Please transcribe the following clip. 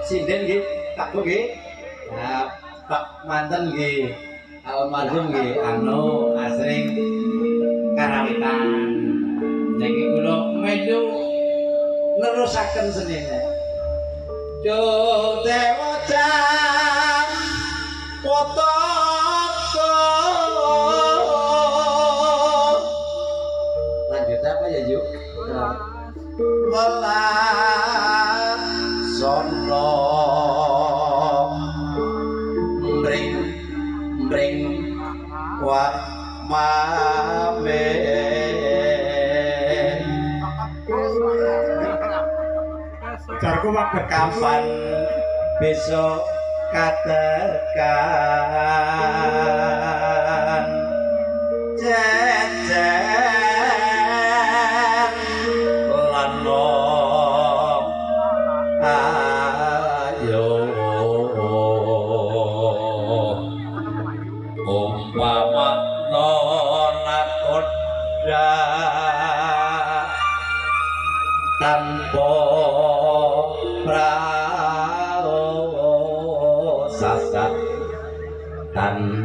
sinden nggih tak nggih Pak manten nggih almarhum nggih anu asring karawitan niki kula melu nerusaken senine Duh dewa jang potoko lanjut apa ya yuk welas sono mring mring wa mame jarku waktu kapan besok katakan jejen lano ayo umpama nakoda tanpa prasasat tan